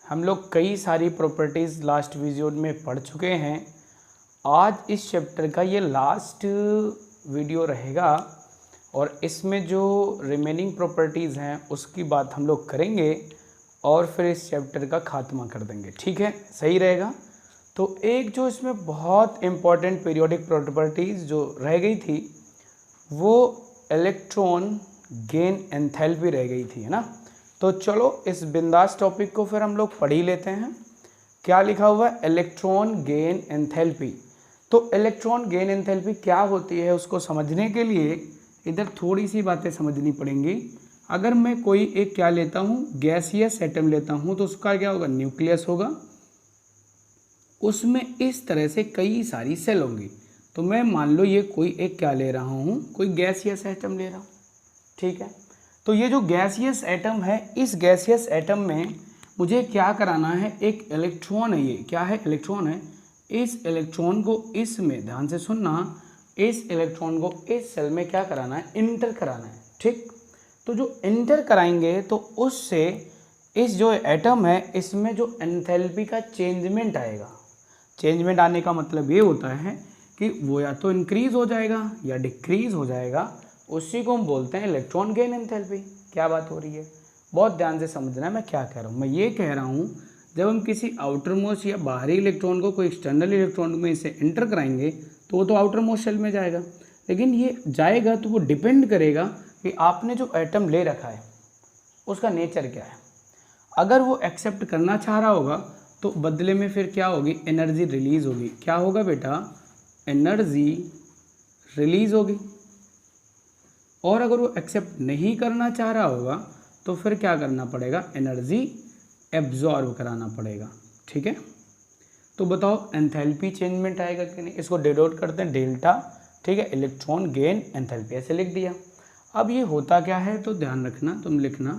हम लोग कई सारी प्रॉपर्टीज़ लास्ट वीडियो में पढ़ चुके हैं। आज इस चैप्टर का ये लास्ट वीडियो रहेगा और इसमें जो रिमेनिंग प्रॉपर्टीज़ हैं उसकी बात हम लोग करेंगे और फिर इस चैप्टर का खात्मा कर देंगे। ठीक है, सही रहेगा। तो एक जो इसमें बहुत इम्पॉर्टेंट पीरियोडिक प्रॉपर्टीज़ जो रह गई थी वो इलेक्ट्रॉन गेन एंथैल्पी रह गई थी, है ना। तो चलो इस बिंदास टॉपिक को फिर हम लोग पढ़ ही लेते हैं। क्या लिखा हुआ है? Electron gain enthalpy. तो इलेक्ट्रॉन गेन एंथैल्पी क्या होती है उसको समझने के लिए इधर थोड़ी सी बातें समझनी पड़ेंगी। अगर मैं कोई एक क्या लेता हूँ, गैसियस एटम लेता हूँ, तो उसका क्या होगा? न्यूक्लियस होगा। उसमें इस तरह से कई सारी सेल होंगी। तो मैं मान लो ये कोई एक क्या ले रहा हूँ, कोई गैसियस एटम ले रहा हूँ, ठीक है। तो ये जो गैसियस एटम है, इस गैसियस एटम में मुझे क्या कराना है? एक इलेक्ट्रॉन है, ये क्या है? इलेक्ट्रॉन है। इस इलेक्ट्रॉन को इसमें, ध्यान से सुनना, इस इलेक्ट्रॉन को इस सेल में क्या कराना है? इंटर कराना है, ठीक। तो जो इंटर कराएंगे तो उससे इस जो एटम है इसमें जो एंथैल्पी का चेंजमेंट आएगा। चेंजमेंट आने का मतलब ये होता है कि वो या तो इंक्रीज हो जाएगा या डिक्रीज हो जाएगा। उसी को हम बोलते हैं इलेक्ट्रॉन गेन एंथैल्पी। क्या बात हो रही है? बहुत ध्यान से समझना है मैं क्या कह रहा हूँ। मैं ये कह रहा हूँ जब हम किसी आउटर मोस्ट या बाहरी इलेक्ट्रॉन को कोई एक्सटर्नल इलेक्ट्रॉन में इसे इंटर कराएंगे तो वो तो आउटर मोस्ट शेल में जाएगा, लेकिन ये जाएगा तो वो डिपेंड करेगा कि आपने जो एटम ले रखा है उसका नेचर क्या है। अगर वो एक्सेप्ट करना चाह रहा होगा तो बदले में फिर क्या होगी? एनर्जी रिलीज होगी। क्या होगा बेटा? एनर्जी रिलीज होगी। और अगर वो एक्सेप्ट नहीं करना चाह रहा होगा तो फिर क्या करना पड़ेगा? एनर्जी एब्जॉर्ब कराना पड़ेगा, ठीक है। तो बताओ एंथैल्पी चेंजमेंट आएगा कि नहीं? इसको डिनोट करते हैं डेल्टा, ठीक है। इलेक्ट्रॉन गेन एंथैल्पी ऐसे लिख दिया। अब ये होता क्या है तो ध्यान रखना, तुम लिखना,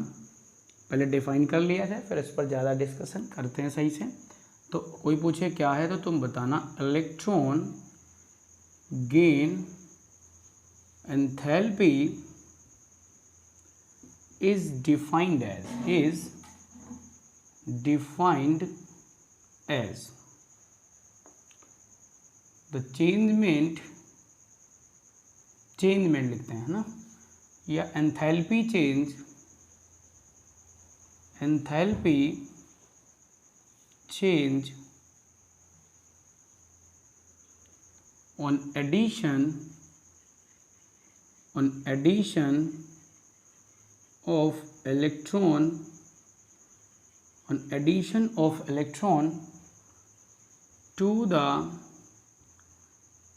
पहले डिफाइन कर लिया जाए फिर इस पर ज़्यादा डिस्कशन करते हैं सही से। तो कोई पूछे क्या है तो तुम बताना electron gain enthalpy is defined as the changement लिखते हैं ना, या enthalpy change on addition of electron to the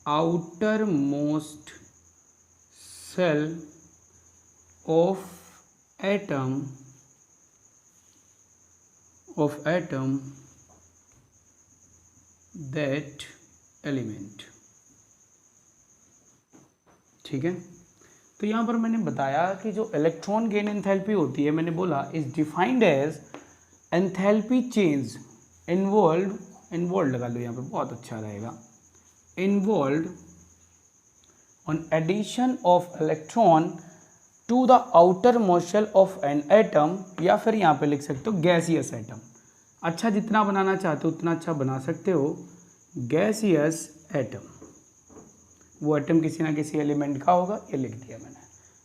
outermost cell of atom that element, ठीक है। तो यहाँ पर मैंने बताया कि जो इलेक्ट्रॉन गेन एंथैल्पी होती है, मैंने बोला is defined as enthalpy change involve लगा लो यहाँ पर, बहुत अच्छा रहेगा। Involve on addition of electron to the outermost shell of an atom, या फिर यहाँ पे लिख सकते हो गैसियस एटम। अच्छा, जितना बनाना चाहते हो उतना अच्छा बना सकते हो। गैसियस एटम, वो एटम किसी ना किसी एलिमेंट का होगा, ये लिख दिया मैंने,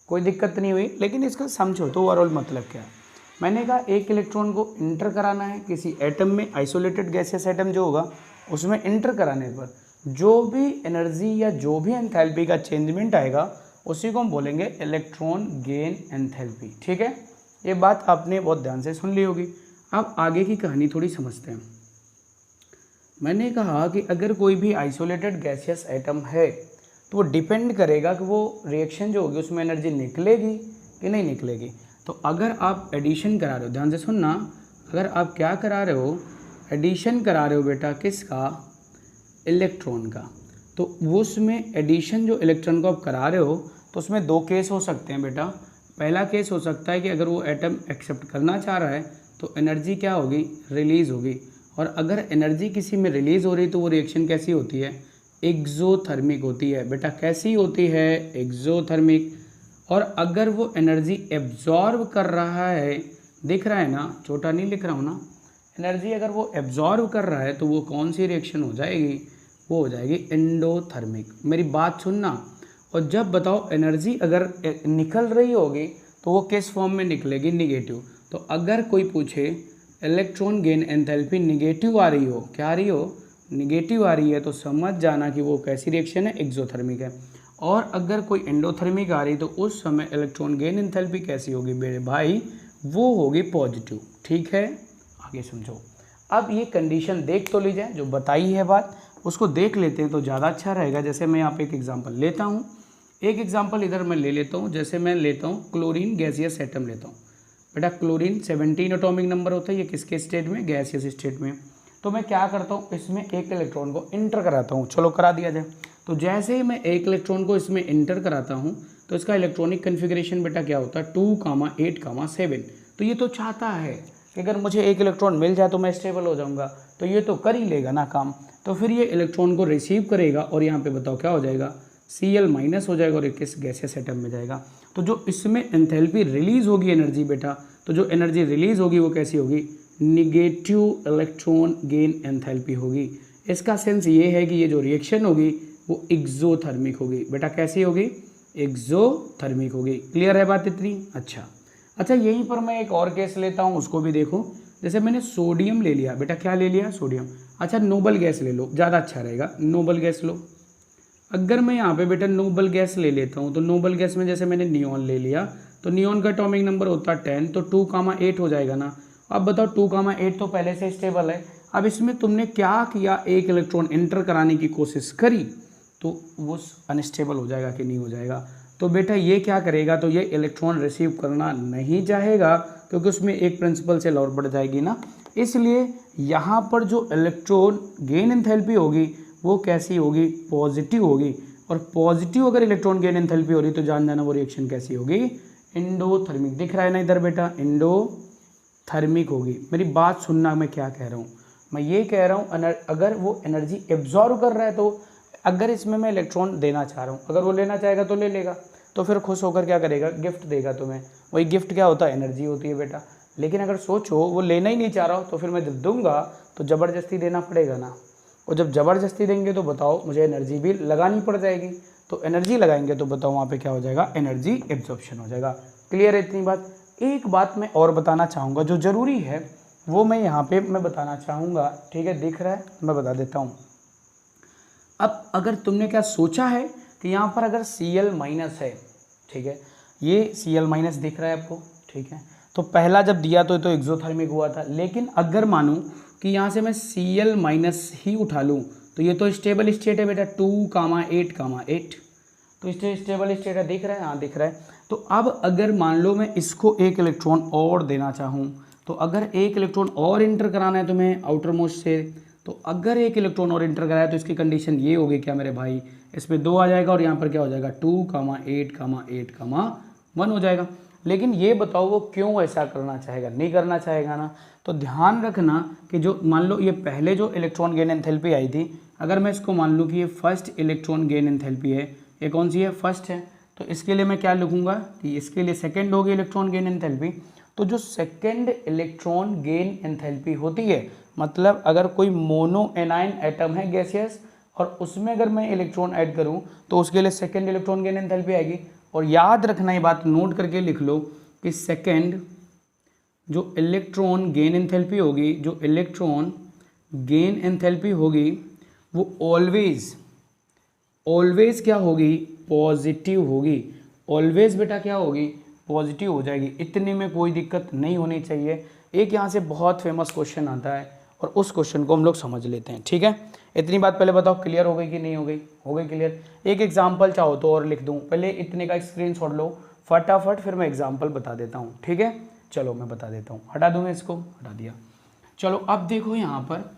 कोई दिक्कत नहीं हुई। लेकिन इसका समझो तो ओवरऑल मतलब क्या है। मैंने कहा एक इलेक्ट्रॉन को इंटर कराना है किसी एटम में, आइसोलेटेड गैसियस एटम जो होगा उसमें इंटर कराने पर जो भी एनर्जी या जो भी एंथैल्पी का चेंजमेंट आएगा उसी को हम बोलेंगे इलेक्ट्रॉन गेन एंथैल्पी, ठीक है। ये बात आपने बहुत ध्यान से सुन ली होगी। अब आगे की कहानी थोड़ी समझते हैं। मैंने कहा कि अगर कोई भी आइसोलेटेड गैसियस एटम है तो वो डिपेंड करेगा कि वो रिएक्शन जो होगी उसमें एनर्जी निकलेगी कि नहीं निकलेगी। तो अगर आप एडिशन करा रहे हो, ध्यान से सुनना, अगर आप क्या करा रहे हो? एडिशन करा रहे हो बेटा, किसका? इलेक्ट्रॉन का। तो वो उसमें एडिशन जो इलेक्ट्रॉन को आप करा रहे हो तो उसमें दो केस हो सकते हैं बेटा। पहला केस हो सकता है कि अगर वो एटम एक्सेप्ट करना चाह रहा है तो एनर्जी क्या होगी? रिलीज़ होगी। और अगर एनर्जी किसी में रिलीज़ हो रही तो वो रिएक्शन कैसी होती है? एक्सोथर्मिक होती है बेटा। कैसी होती है? एक्सोथर्मिक। और अगर वो एनर्जी एब्जॉर्ब कर रहा है, दिख रहा है ना, छोटा नहीं लिख रहा हूँ ना, एनर्जी अगर वो एब्जॉर्व कर रहा है तो वो कौन सी रिएक्शन हो जाएगी, वो हो जाएगी एंडोथर्मिक। मेरी बात सुनना, और जब बताओ एनर्जी अगर निकल रही होगी तो वो किस फॉर्म में निकलेगी, निगेटिव। तो अगर कोई पूछे इलेक्ट्रॉन गेन एंथैल्पी निगेटिव आ रही हो, क्या आ रही हो, निगेटिव आ रही है, तो समझ जाना कि वो कैसी रिएक्शन है, एक्सोथर्मिक है। और अगर कोई एंडोथर्मिक आ रही तो उस समय इलेक्ट्रॉन गेन एंथैल्पी कैसी होगी मेरे भाई, वो होगी पॉजिटिव। ठीक है, आगे समझो। अब ये कंडीशन देख तो लीजिए, जो बताई है बात उसको देख लेते हैं तो ज़्यादा अच्छा रहेगा। जैसे मैं यहाँ पे एक एग्जांपल लेता हूँ, एक एग्जांपल इधर मैं ले लेता हूँ। जैसे मैं लेता हूँ क्लोरीन गैसियस एटम लेता हूँ। बेटा क्लोरीन 17 एटॉमिक नंबर होता है, ये किसके स्टेट में, गैसियस स्टेट में। तो मैं क्या करता हूँ, इसमें एक इलेक्ट्रॉन को इंटर कराता हूँ। चलो करा दिया जाए। तो जैसे ही मैं एक इलेक्ट्रॉन को इसमें इंटर कराता हूँ तो इसका इलेक्ट्रॉनिक कन्फिग्रेशन बेटा क्या होता है, 2,8,7। तो ये तो चाहता है कि अगर मुझे एक इलेक्ट्रॉन मिल जाए तो मैं स्टेबल हो जाऊंगा, तो ये तो कर ही लेगा ना काम। तो फिर ये इलेक्ट्रॉन को रिसीव करेगा और यहाँ पे बताओ क्या हो जाएगा, Cl- हो जाएगा और एक किस गैसियस एटम में जाएगा। तो जो इसमें एंथैल्पी रिलीज होगी एनर्जी बेटा, तो जो एनर्जी रिलीज होगी वो कैसी होगी, निगेटिव इलेक्ट्रॉन गेन एंथैल्पी होगी। इसका सेंस ये है कि ये जो रिएक्शन होगी वो एक्सोथर्मिक होगी। बेटा कैसी होगी, एक्सोथर्मिक होगी। क्लियर है बात इतनी? अच्छा यहीं पर मैं एक और केस लेता हूँ, उसको भी देखो। जैसे मैंने सोडियम ले लिया, बेटा क्या ले लिया, सोडियम। अच्छा नोबल गैस ले लो, ज़्यादा अच्छा रहेगा, नोबल गैस लो। अगर मैं यहाँ पे बेटा नोबल गैस ले लेता हूँ तो नोबल गैस में जैसे मैंने नियॉन ले लिया, तो नियॉन का एटॉमिक नंबर होता है 10, तो 2,8 हो जाएगा ना। अब बताओ 2,8 तो पहले से स्टेबल है। अब इसमें तुमने क्या किया, एक इलेक्ट्रॉन एंटर कराने की कोशिश करी, तो वो अनस्टेबल हो जाएगा कि नहीं हो जाएगा। तो बेटा ये क्या करेगा, तो ये इलेक्ट्रॉन रिसीव करना नहीं चाहेगा, क्योंकि उसमें एक प्रिंसिपल से और बढ़ जाएगी ना। इसलिए यहाँ पर जो इलेक्ट्रॉन गेन एंथैल्पी होगी वो कैसी होगी, पॉजिटिव होगी। और पॉजिटिव अगर इलेक्ट्रॉन गेन एंथैल्पी हो रही तो जान जाना वो रिएक्शन कैसी होगी, एंडोथर्मिक। दिख रहा है ना इधर बेटा, एंडोथर्मिक होगी। मेरी बात सुनना, मैं क्या कह रहा हूँ, मैं ये कह रहा हूँ अगर वो एनर्जी एब्जॉर्व कर रहा है, तो अगर इसमें मैं इलेक्ट्रॉन देना चाह रहा हूँ, अगर वो लेना चाहेगा तो ले लेगा, तो फिर खुश होकर क्या करेगा, गिफ्ट देगा तुम्हें। वही गिफ्ट क्या होता है, एनर्जी होती है बेटा। लेकिन अगर सोचो वो लेना ही नहीं चाह रहा हो, तो फिर मैं जब दूंगा तो ज़बरदस्ती देना पड़ेगा ना। और जब ज़बरदस्ती देंगे तो बताओ मुझे एनर्जी भी लगानी पड़ जाएगी। तो एनर्जी लगाएंगे तो बताओ वहाँ पे क्या हो जाएगा, एनर्जी एब्जॉर्प्शन हो जाएगा। क्लियर है इतनी बात? एक बात मैं और बताना चाहूँगा जो ज़रूरी है, वो मैं यहाँ पे मैं बताना चाहूँगा। ठीक है, दिख रहा है, मैं बता देता हूँ। अब अगर तुमने क्या सोचा है कि यहाँ पर अगर Cl- है, ठीक है, ये Cl- दिख रहा है आपको, ठीक है, तो पहला जब दिया तो एक्सोथर्मिक हुआ था। लेकिन अगर मानूं कि यहाँ से मैं Cl- ही उठा लूँ तो ये तो स्टेबल स्टेट है बेटा, 2,8,8। तो स्टेबल स्टेट है, दिख रहा है, हाँ दिख रहा है। तो अब अगर मान लो मैं इसको एक इलेक्ट्रॉन और देना चाहूँ, तो अगर एक इलेक्ट्रॉन और इंटर कराना है तुम्हें आउटर मोस्ट से, तो अगर एक इलेक्ट्रॉन और इंटर कराया तो इसकी कंडीशन ये होगी क्या मेरे भाई, इसमें 2 आ जाएगा और यहाँ पर क्या हो जाएगा, 2,8,8,1 हो जाएगा। लेकिन ये बताओ वो क्यों ऐसा करना चाहेगा, नहीं करना चाहेगा ना। तो ध्यान रखना कि जो मान लो ये पहले जो इलेक्ट्रॉन गेन एंथैल्पी आई थी, अगर मैं इसको मान लूँ कि ये फर्स्ट इलेक्ट्रॉन गेन एंथैल्पी है, ये कौन सी है, फर्स्ट है, तो इसके लिए मैं क्या लिखूंगा कि इसके लिए सेकेंड होगी इलेक्ट्रॉन गेन एंथैल्पी। तो जो सेकेंड इलेक्ट्रॉन गेन एंथैल्पी होती है, मतलब अगर कोई मोनो एनाइन एटम है गैसियस और उसमें अगर मैं इलेक्ट्रॉन ऐड करूं तो उसके लिए सेकेंड इलेक्ट्रॉन गेन एंथैल्पी आएगी। और याद रखना, ये बात नोट करके लिख लो कि सेकेंड जो इलेक्ट्रॉन गेन एंथैल्पी होगी, जो इलेक्ट्रॉन गेन एंथैल्पी होगी वो ऑलवेज क्या होगी, पॉजिटिव होगी। ऑलवेज बेटा क्या होगी, पॉजिटिव हो जाएगी। इतने में कोई दिक्कत नहीं होनी चाहिए। एक यहाँ से बहुत फेमस क्वेश्चन आता है और उस क्वेश्चन को हम लोग समझ लेते हैं। ठीक है, इतनी बात पहले बताओ क्लियर हो गई कि नहीं हो गई, हो गई क्लियर। एक एग्जाम्पल चाहो तो और लिख दूँ, पहले इतने का स्क्रीनशॉट लो फटाफट, फिर मैं एग्जाम्पल बता देता हूँ। ठीक है, चलो मैं बता देता हूँ, हटा दूँ मैं इसको, हटा दिया। चलो अब देखो यहाँ पर,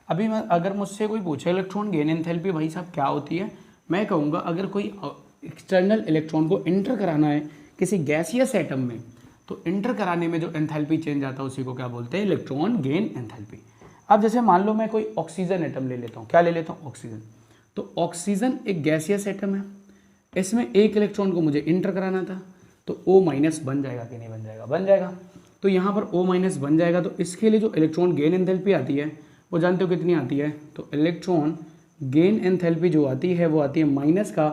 अभी मैं अगर मुझसे कोई पूछे इलेक्ट्रॉन गेन एंथैल्पी भाई साहब क्या होती है, मैं कहूँगा अगर कोई एक्सटर्नल इलेक्ट्रॉन को इंटर कराना है किसी गैसियस एटम में, तो इंटर कराने में जो एंथैल्पी चेंज आता है उसी को क्या बोलते हैं, इलेक्ट्रॉन गेन एंथैल्पी। अब जैसे मान लो मैं कोई ऑक्सीजन एटम ले लेता हूँ, क्या ले लेता हूँ, ऑक्सीजन। तो ऑक्सीजन एक गैसियस एटम है, इसमें एक इलेक्ट्रॉन को मुझे इंटर कराना था, तो O- बन जाएगा कि नहीं बन जाएगा, बन जाएगा। तो यहाँ पर O माइनस बन जाएगा। तो इसके लिए जो इलेक्ट्रॉन गेन एंथैल्पी आती है वो जानते हो कितनी आती है? तो इलेक्ट्रॉन गेन एंथैल्पी जो आती है वो आती है माइनस का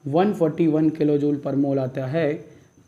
141 किलो जूल पर मोल आता है।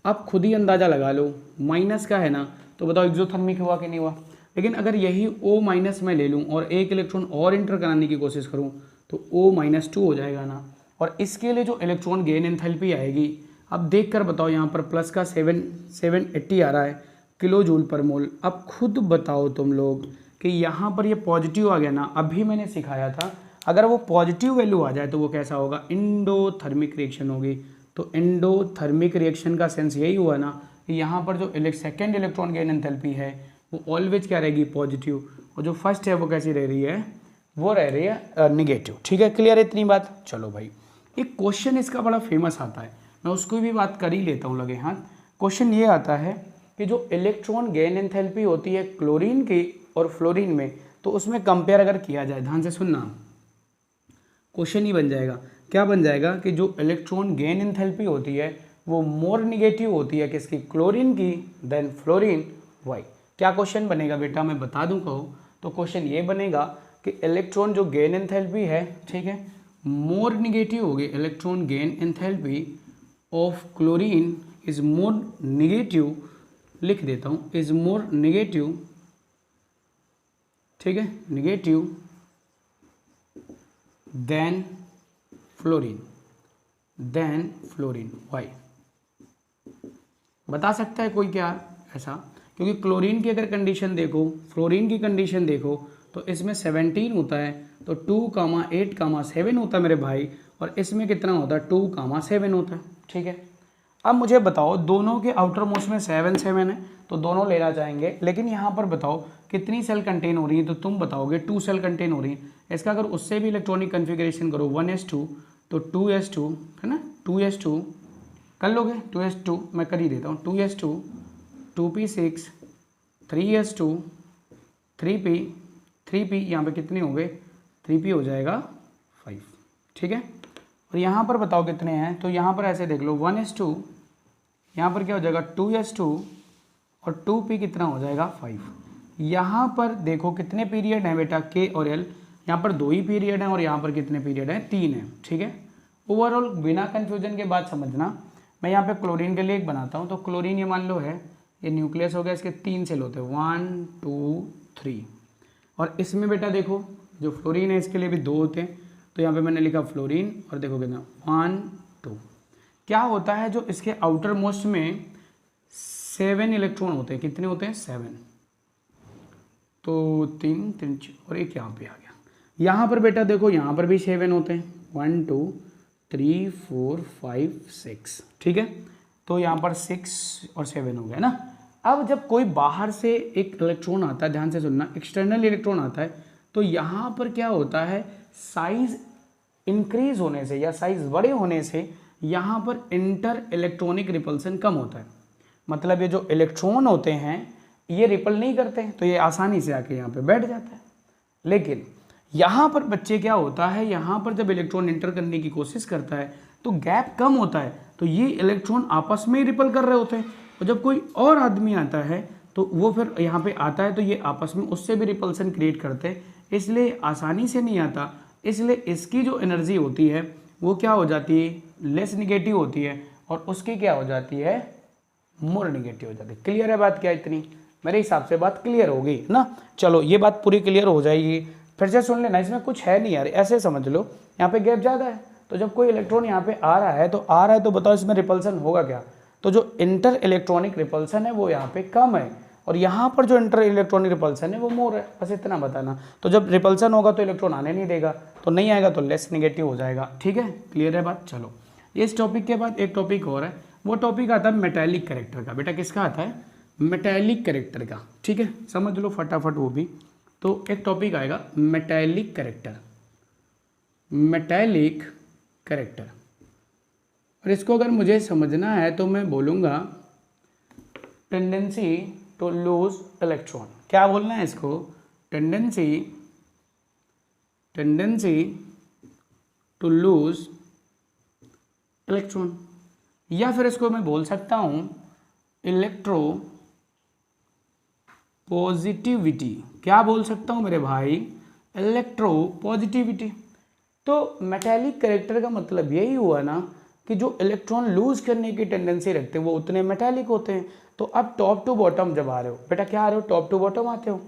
अब खुद ही अंदाज़ा लगा लो, माइनस का है ना, तो बताओ एक्सोथर्मिक हुआ कि नहीं हुआ। लेकिन अगर यही O माइनस मैं ले लूँ और एक इलेक्ट्रॉन और इंटर कराने की कोशिश करूँ तो O माइनस 2 हो जाएगा ना। और इसके लिए जो इलेक्ट्रॉन गेन एंथैल्पी आएगी, अब देख कर बताओ, यहाँ पर प्लस का 780 आ रहा है किलो जूल पर मोल। अब खुद बताओ तुम लोग कि यहाँ पर ये पॉजिटिव आ गया ना, अभी मैंने सिखाया था अगर वो पॉजिटिव वैल्यू आ जाए तो वो कैसा होगा? एंडोथर्मिक रिएक्शन होगी। तो एंडोथर्मिक रिएक्शन का सेंस यही हुआ ना कि यहाँ पर जो सेकेंड इलेक्ट्रॉन गेन एंथैल्पी है वो ऑलवेज क्या रहेगी? पॉजिटिव। और जो फर्स्ट है वो कैसी रह रही है? वो रह रही है निगेटिव। ठीक है, क्लियर है इतनी बात? चलो भाई, एक क्वेश्चन इसका बड़ा फेमस आता है, मैं उसको भी बात कर ही लेता हूँ लगे हाथ। क्वेश्चन ये आता है कि जो इलेक्ट्रॉन गेन एंथैल्पी होती है क्लोरीन की और फ्लोरीन में, तो उसमें कंपेयर अगर किया जाए, ध्यान से सुनना, क्वेश्चन ही बन जाएगा। क्या बन जाएगा कि जो इलेक्ट्रॉन गेन एंथैल्पी होती है वो मोर निगेटिव होती है किसकी? क्लोरीन की देन फ्लोरीन। वाई? क्या क्वेश्चन बनेगा बेटा, मैं बता दूं कहो तो क्वेश्चन ये बनेगा कि इलेक्ट्रॉन जो गेन एंथैल्पी है, ठीक है, मोर निगेटिव होगी। Electron gain enthalpy of chlorine is more negative, लिख देता हूँ, इज मोर निगेटिव, ठीक है, negative than fluorine, than fluorine. Why? बता सकता है कोई क्या ऐसा? क्योंकि क्लोरीन की अगर कंडीशन देखो, फ्लोरीन की कंडीशन देखो, तो इसमें 17 होता है, तो 2,8,7 होता है मेरे भाई, और इसमें कितना होता है? 2,7 होता है। ठीक है, अब मुझे बताओ, दोनों के आउटर मोस्ट में 7 है तो दोनों लेना चाहेंगे, लेकिन यहाँ पर बताओ कितनी सेल कंटेन हो रही है, तो तुम बताओगे 2 सेल कंटेन हो रही है। इसका अगर उससे भी इलेक्ट्रॉनिक कन्फिग्रेशन करो 1s2 तो 2s2 है ना, 2s2 कर लोगे, 2s2 मैं कर ही देता हूँ, 2s2 2p6 3s2 3p यहाँ पे कितने हो गए? 3p हो जाएगा 5। ठीक है, और यहाँ पर बताओ कितने हैं, तो यहाँ पर ऐसे देख लो 1s2, यहाँ पर क्या हो जाएगा? 2s2 और 2p कितना हो जाएगा? 5। यहाँ पर देखो कितने पीरियड हैं बेटा, k और l, यहाँ पर 2 ही पीरियड हैं और यहाँ पर कितने पीरियड हैं? 3 हैं। ठीक है, ओवरऑल बिना कन्फ्यूजन के बाद समझना। मैं यहाँ पे क्लोरीन के लिए एक बनाता हूँ, तो क्लोरीन ये मान लो है, ये न्यूक्लियस हो गया, इसके 3 सेल होते हैं, 1 2 3। और इसमें बेटा देखो जो फ्लोरीन है इसके लिए भी 2 होते हैं, तो यहाँ पे मैंने लिखा फ्लोरीन, और देखो कितना 1 2। क्या होता है, जो इसके आउटर मोस्ट में 7 इलेक्ट्रॉन होते हैं, कितने होते हैं? 7, तो 3 3 और एक यहाँ पे आ गया। यहाँ पर बेटा देखो यहाँ पर भी 7 होते हैं, 1 2 3 4 5 6। ठीक है, तो यहाँ पर 6 और 7 हो गया ना। अब जब कोई बाहर से एक इलेक्ट्रॉन आता है, ध्यान से सुनना, एक्सटर्नल इलेक्ट्रॉन आता है, तो यहाँ पर क्या होता है, साइज इंक्रीज होने से या साइज बड़े होने से यहाँ पर इंटर इलेक्ट्रॉनिक रिपल्सन कम होता है। मतलब ये जो इलेक्ट्रॉन होते हैं ये रिपल नहीं करते हैं, तो ये आसानी से आके यहाँ पे बैठ जाता है। लेकिन यहाँ पर बच्चे क्या होता है, यहाँ पर जब इलेक्ट्रॉन इंटर करने की कोशिश करता है तो गैप कम होता है, तो ये इलेक्ट्रॉन आपस में ही रिपल कर रहे होते हैं। और जब कोई और आदमी आता है तो वो फिर यहाँ पे आता है, तो ये आपस में उससे भी रिपल्सन क्रिएट करते हैं, इसलिए आसानी से नहीं आता। इसलिए इसकी जो एनर्जी होती है वो क्या हो जाती है? लेस निगेटिव होती है, और उसकी क्या हो जाती है? मोर निगेटिव हो जाती है। क्लियर है बात क्या? इतनी मेरे हिसाब से बात क्लियर होगी ना। चलो ये बात पूरी क्लियर हो जाएगी, फिर से सुन लेना, इसमें कुछ है नहीं यार, ऐसे समझ लो। यहाँ पे गैप ज़्यादा है, तो जब कोई इलेक्ट्रॉन यहाँ पे आ रहा है तो बताओ इसमें रिपल्सन होगा क्या? तो जो इंटर इलेक्ट्रॉनिक रिपल्सन है वो यहाँ पे कम है, और यहाँ पर जो इंटर इलेक्ट्रॉनिक रिपल्सन है वो मोर है, बस इतना बताना। तो जब रिपल्सन होगा तो इलेक्ट्रॉन आने नहीं देगा, तो नहीं आएगा तो लेस निगेटिव हो जाएगा। ठीक है, क्लियर है बात? चलो इस टॉपिक के बाद एक टॉपिक और है, वो टॉपिक आता है मेटालिक कैरेक्टर का। बेटा किसका आता है? मेटालिक कैरेक्टर का। ठीक है, समझ लो फटाफट वो भी। तो एक टॉपिक आएगा मेटालिक कैरेक्टर, मेटालिक कैरेक्टर, और इसको अगर मुझे समझना है तो मैं बोलूँगा टेंडेंसी टू लूज इलेक्ट्रॉन। क्या बोलना है इसको? टेंडेंसी टू लूज इलेक्ट्रॉन, या फिर इसको मैं बोल सकता हूँ पॉजिटिविटी, क्या बोल सकता हूँ मेरे भाई, इलेक्ट्रो पॉजिटिविटी। तो मेटेलिक कैरेक्टर का मतलब यही हुआ ना कि जो इलेक्ट्रॉन लूज करने की टेंडेंसी रखते हैं वो उतने मेटेलिक होते हैं। तो अब टॉप टू बॉटम जब आ रहे हो बेटा, क्या आ रहे हो, टॉप टू बॉटम आते हो।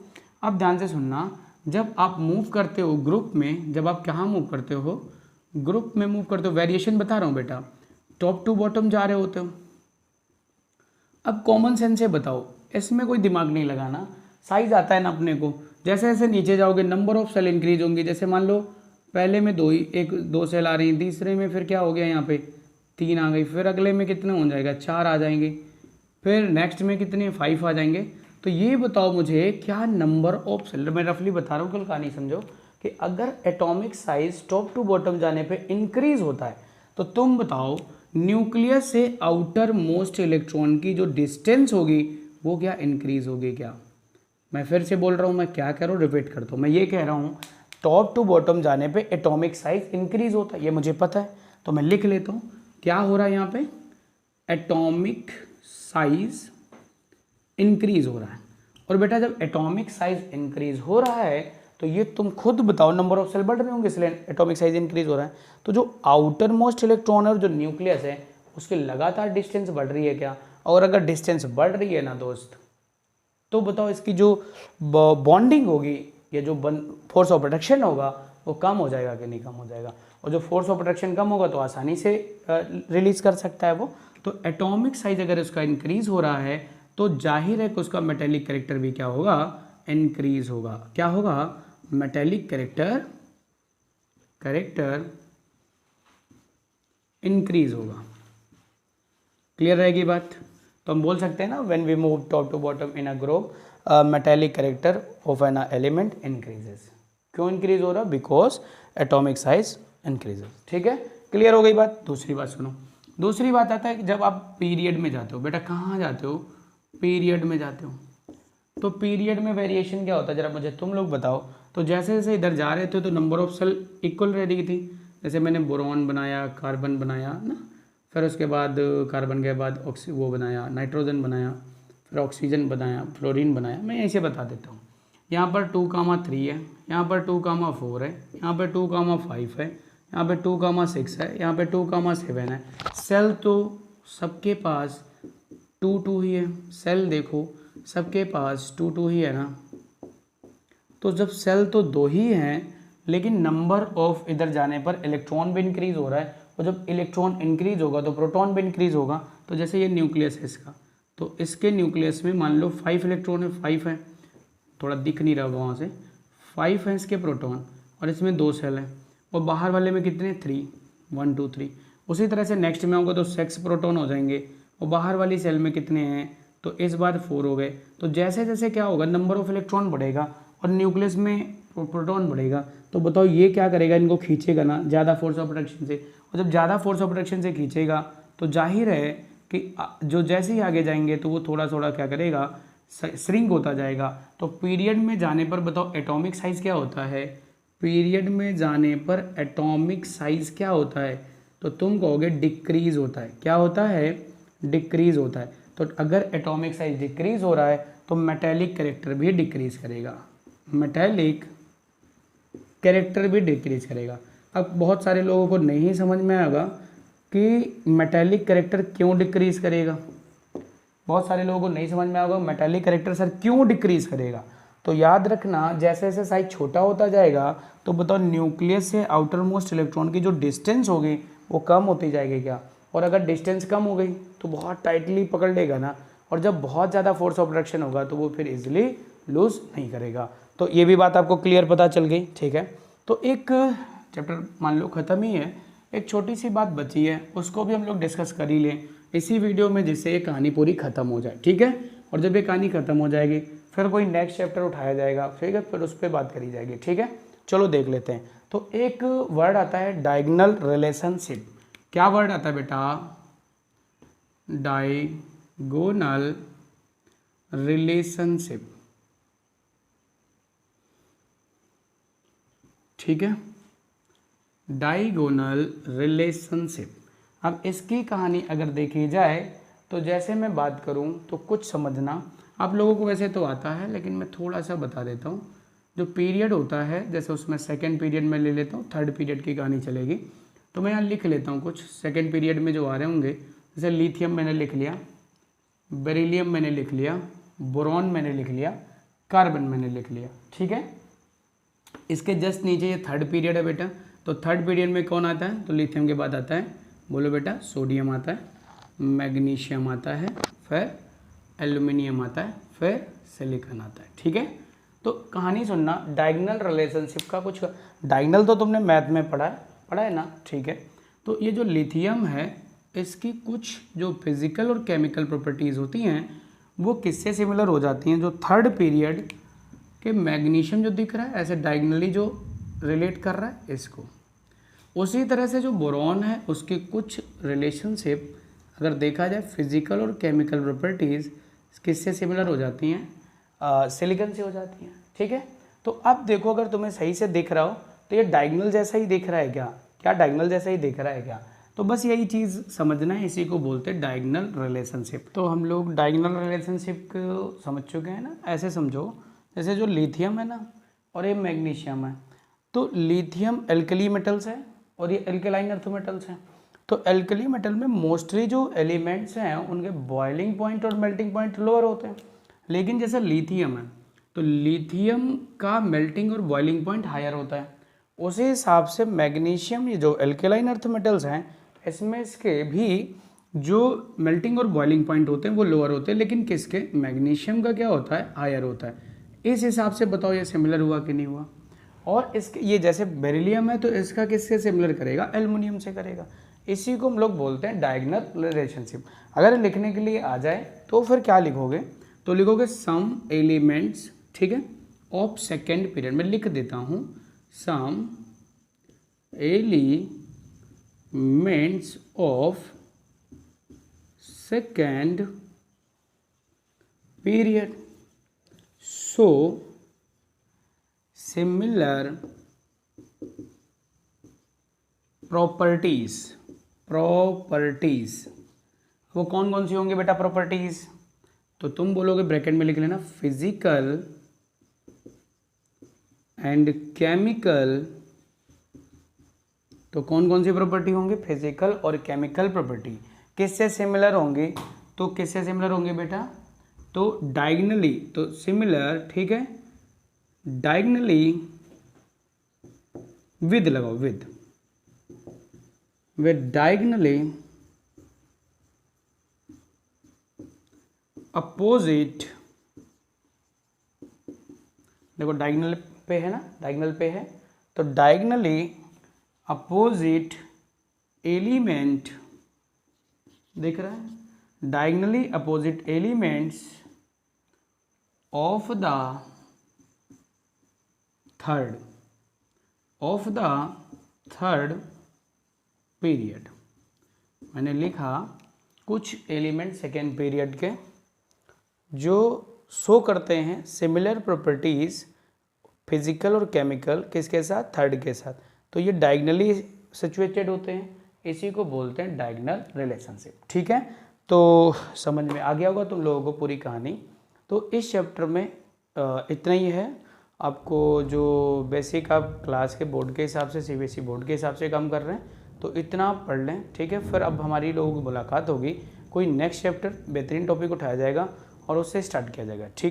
अब ध्यान से सुनना, जब आप मूव करते हो ग्रुप में, जब आप कहाँ मूव करते हो, ग्रुप में मूव करते हो, वेरिएशन बता रहा हूँ बेटा, टॉप टू बॉटम जा रहे होते हो। अब कॉमन सेंस से बताओ, इसमें कोई दिमाग नहीं लगाना, साइज आता है ना अपने को। जैसे जैसे नीचे जाओगे नंबर ऑफ सेल इंक्रीज होंगे। जैसे मान लो पहले में दो सेल आ रही हैं, तीसरे में फिर क्या हो गया, यहाँ पे 3 आ गई, फिर अगले में कितने हो जाएगा, 4 आ जाएंगे, फिर नेक्स्ट में कितने 5 आ जाएंगे। तो ये बताओ मुझे, क्या नंबर ऑफ सेल, मैं रफली बता रहा हूँ, कल कहानी समझो, कि अगर atomic size top to bottom जाने पे इंक्रीज होता है तो तुम बताओ न्यूक्लियस से आउटर मोस्ट इलेक्ट्रॉन की जो डिस्टेंस होगी वो क्या इंक्रीज होगी क्या। मैं फिर से बोल रहा हूँ, मैं क्या कह रहा हूँ, रिपीट करता हूँ। मैं ये कह रहा हूँ टॉप टू बॉटम जाने पे एटॉमिक साइज इंक्रीज होता है, ये मुझे पता है, तो मैं लिख लेता हूँ क्या हो रहा है यहाँ पे, एटॉमिक साइज इंक्रीज हो रहा है। और बेटा जब एटॉमिक साइज इंक्रीज हो रहा है तो ये तुम खुद बताओ, नंबर ऑफ सेल बढ़ रहे होंगे इसलिए एटॉमिक साइज इंक्रीज हो रहा है। तो जो आउटर मोस्ट इलेक्ट्रॉन है और जो न्यूक्लियस है उसकी लगातार डिस्टेंस बढ़ रही है क्या। और अगर डिस्टेंस बढ़ रही है ना दोस्त, तो बताओ इसकी जो बॉन्डिंग होगी या जो फोर्स ऑफ अट्रैक्शन होगा वो कम हो जाएगा कि नहीं कम हो जाएगा। और जो फोर्स ऑफ अट्रैक्शन कम होगा तो आसानी से रिलीज कर सकता है वो। तो एटॉमिक साइज अगर उसका इंक्रीज हो रहा है तो जाहिर है कि उसका मेटेलिक कैरेक्टर भी क्या होगा, इंक्रीज होगा। क्या होगा, मेटेलिक कैरेक्टर इंक्रीज होगा। क्लियर रहेगी बात। तो हम बोल सकते हैं ना, when we move top to bottom in a group, metallic character of an element increases. क्यों इंक्रीज हो रहा, बिकॉज एटॉमिक साइज इंक्रीजेस। ठीक है, क्लियर हो गई बात। दूसरी बात सुनो, दूसरी बात आता है कि जब आप पीरियड में जाते हो, बेटा कहाँ जाते हो, पीरियड में जाते हो, तो पीरियड में वेरिएशन क्या होता है जरा मुझे तुम लोग बताओ। तो जैसे जैसे इधर जा रहे थे तो नंबर ऑफ सेल इक्वल रह रही थी। जैसे मैंने बोरॉन बनाया, कार्बन बनाया ना, फिर उसके बाद कार्बन के बाद वो बनाया, नाइट्रोजन बनाया, फिर ऑक्सीजन बनाया, फ्लोरीन बनाया। मैं ऐसे बता देता हूँ, यहाँ पर 2,3 है, यहाँ पर 2,4 है, यहाँ पर 2,5 है, यहाँ पे 2,6 है, यहाँ पे 2,7 है। सेल तो सबके पास 2 ही है, सेल देखो सबके पास 2 ही है ना। तो जब सेल तो 2 ही हैं लेकिन नंबर ऑफ इधर जाने पर इलेक्ट्रॉन भी इंक्रीज हो रहा है, और जब इलेक्ट्रॉन इंक्रीज होगा तो प्रोटॉन भी इंक्रीज होगा। तो जैसे ये न्यूक्लियस है इसका, तो इसके न्यूक्लियस में मान लो 5 इलेक्ट्रॉन है, 5 है, थोड़ा दिख नहीं रहा होगा वहाँ से, 5 है इसके प्रोटॉन, और इसमें 2 सेल हैं, और बाहर वाले में कितने 3, 1 2 3। उसी तरह से नेक्स्ट में होगा तो 6 प्रोटॉन हो जाएंगे, और बाहर वाली सेल में कितने हैं, तो इस बार 4 हो गए। तो जैसे जैसे क्या होगा, नंबर ऑफ इलेक्ट्रॉन बढ़ेगा और न्यूक्लियस में प्रोटॉन बढ़ेगा। तो बताओ ये क्या करेगा, इनको खींचेगा ना ज़्यादा फोर्स ऑफ अट्रैक्शन से, और जब ज़्यादा फोर्स ऑफ अट्रैक्शन से खींचेगा तो जाहिर है कि जो जैसे ही आगे जाएंगे तो वो थोड़ा थोड़ा क्या करेगा, श्रिंक होता जाएगा। तो पीरियड में जाने पर बताओ एटॉमिक साइज क्या होता है, पीरियड में जाने पर एटॉमिक साइज क्या होता है, तो तुम कहोगे डिक्रीज होता है। क्या होता है, डिक्रीज होता है। तो अगर एटॉमिक साइज डिक्रीज हो रहा है तो मेटेलिक कैरेक्टर भी डिक्रीज करेगा, मेटेलिक कैरेक्टर भी डिक्रीज करेगा। अब बहुत सारे लोगों को नहीं समझ में आएगा कि मेटेलिक कैरेक्टर क्यों डिक्रीज करेगा, बहुत सारे लोगों को नहीं समझ में आएगा मेटेलिक कैरेक्टर सर क्यों डिक्रीज करेगा। तो याद रखना, जैसे जैसे साइज छोटा होता जाएगा तो बताओ न्यूक्लियस से आउटर मोस्ट इलेक्ट्रॉन की जो डिस्टेंस होगी वो कम होती जाएगी क्या। और अगर डिस्टेंस कम हो गई तो बहुत टाइटली पकड़ लेगा ना, और जब बहुत ज़्यादा फोर्स ऑफ अट्रैक्शन होगा तो वो फिर इजीली लूज नहीं करेगा। तो ये भी बात आपको क्लियर पता चल गई। ठीक है, तो एक चैप्टर मान लो ख़त्म ही है, एक छोटी सी बात बची है, उसको भी हम लोग डिस्कस कर ही लें इसी वीडियो में, जिससे ये कहानी पूरी ख़त्म हो जाए। ठीक है, और जब ये कहानी ख़त्म हो जाएगी फिर कोई नेक्स्ट चैप्टर उठाया जाएगा, ठीक है, फिर उस पर बात करी जाएगी। ठीक है, चलो देख लेते हैं। तो एक वर्ड आता है डायगोनल रिलेशनशिप। क्या वर्ड आता है बेटा, डायगोनल रिलेशनशिप। ठीक है, डायगोनल रिलेशनशिप। अब इसकी कहानी अगर देखी जाए तो जैसे मैं बात करूं तो कुछ समझना, आप लोगों को वैसे तो आता है, लेकिन मैं थोड़ा सा बता देता हूँ। जो पीरियड होता है, जैसे उसमें सेकंड पीरियड में ले लेता हूँ, थर्ड पीरियड की कहानी चलेगी, तो मैं यहाँ लिख लेता हूँ कुछ सेकंड पीरियड में जो आ रहे होंगे। जैसे लिथियम मैंने लिख लिया, बेरिलियम मैंने लिख लिया, बोरॉन मैंने लिख लिया, कार्बन मैंने लिख लिया, ठीक है। इसके जस्ट नीचे ये थर्ड पीरियड है बेटा, तो थर्ड पीरियड में कौन आता है? तो लिथियम के बाद आता है, बोलो बेटा, सोडियम आता है, मैग्नीशियम आता है, फिर एल्यूमिनियम आता है, फिर सिलिकॉन आता है, ठीक है। तो कहानी सुनना, डायगोनल रिलेशनशिप का कुछ, डायगोनल तो तुमने मैथ में पढ़ा है ना, ठीक है। तो ये जो लिथियम है, इसकी कुछ जो फिजिकल और केमिकल प्रॉपर्टीज़ होती हैं वो किससे सिमिलर हो जाती हैं? जो थर्ड पीरियड के मैग्नीशियम जो दिख रहा है ऐसे डायगोनली जो रिलेट कर रहा है इसको, उसी तरह से जो बोरॉन है उसकी कुछ रिलेशनशिप अगर देखा जाए फिजिकल और केमिकल प्रॉपर्टीज़ किससे सिमिलर हो जाती हैं? सिलिकॉन से हो जाती हैं, ठीक है। तो अब देखो, अगर तुम्हें सही से दिख रहा हो तो ये डायगोनल जैसा ही दिख रहा है क्या डायगोनल जैसा ही दिख रहा है क्या? तो बस यही चीज़ समझना है, इसी को बोलते हैं डायगोनल रिलेशनशिप। तो हम लोग डायगोनल रिलेशनशिप को समझ चुके हैं ना। ऐसे समझो, जैसे जो लिथियम है ना और ये मैग्नीशियम है, तो लिथियम एल्कली मेटल्स है और ये एल्कलाइन अर्थ मेटल्स हैं। तो एल्कली मेटल में मोस्टली जो एलिमेंट्स हैं उनके बॉइलिंग पॉइंट और मेल्टिंग पॉइंट लोअर होते हैं, लेकिन जैसे लिथियम है तो लिथियम का मेल्टिंग और बॉइलिंग पॉइंट हायर होता है। उसी हिसाब से मैग्नीशियम, ये जो एल्कलाइन अर्थ मेटल्स हैं, इसमें इसके भी जो मेल्टिंग और बॉइलिंग पॉइंट होते हैं वो लोअर होते हैं, लेकिन किसके? मैग्नीशियम का क्या होता है? हायर होता है। इस हिसाब से बताओ ये सिमिलर हुआ कि नहीं हुआ? और इसके ये जैसे बेरिलियम है तो इसका किससे सिमिलर करेगा? एल्युमिनियम से करेगा। इसी को हम लोग बोलते हैं डायगोनल रिलेशनशिप। अगर लिखने के लिए आ जाए तो फिर क्या लिखोगे? तो लिखोगे सम एलिमेंट्स, ठीक है, ऑफ सेकेंड पीरियड। मैं लिख देता हूँ some elements of second period so similar properties. वो कौन कौन सी होंगी बेटा प्रॉपर्टीज? तो तुम बोलोगे, ब्रैकेट में लिख लेना, फिजिकल एंड केमिकल। तो कौन कौन सी प्रॉपर्टी होंगी? फिजिकल और केमिकल प्रॉपर्टी। किससे सिमिलर होंगी? तो किससे सिमिलर होंगे बेटा? तो डायगोनली, तो सिमिलर, ठीक है, डायगोनली विद लगाओ, विद डायगोनली अपोजिट। देखो डायगोनल पे है ना, डायगोनल पे है, तो डायगोनली अपोजिट एलिमेंट, दिख रहा है, diagonally opposite elements of the third period. मैंने लिखा कुछ एलिमेंट सेकेंड पीरियड के जो शो करते हैं सिमिलर प्रॉपर्टीज फिजिकल और केमिकल, किसके साथ? थर्ड के साथ। तो ये डायगोनली सिचुएटेड होते हैं, इसी को बोलते हैं डायगोनल रिलेशनशिप, ठीक है। तो समझ में आ गया होगा तुम लोगों को पूरी कहानी। तो इस चैप्टर में इतना ही है। आपको जो बेसिक आप क्लास के बोर्ड के हिसाब से, सीबीएसई बोर्ड के हिसाब से काम कर रहे हैं, तो इतना आप पढ़ लें, ठीक है। फिर अब हमारी लोगों की मुलाकात होगी, कोई नेक्स्ट चैप्टर बेहतरीन टॉपिक उठाया जाएगा और उससे स्टार्ट किया जाएगा, ठीक।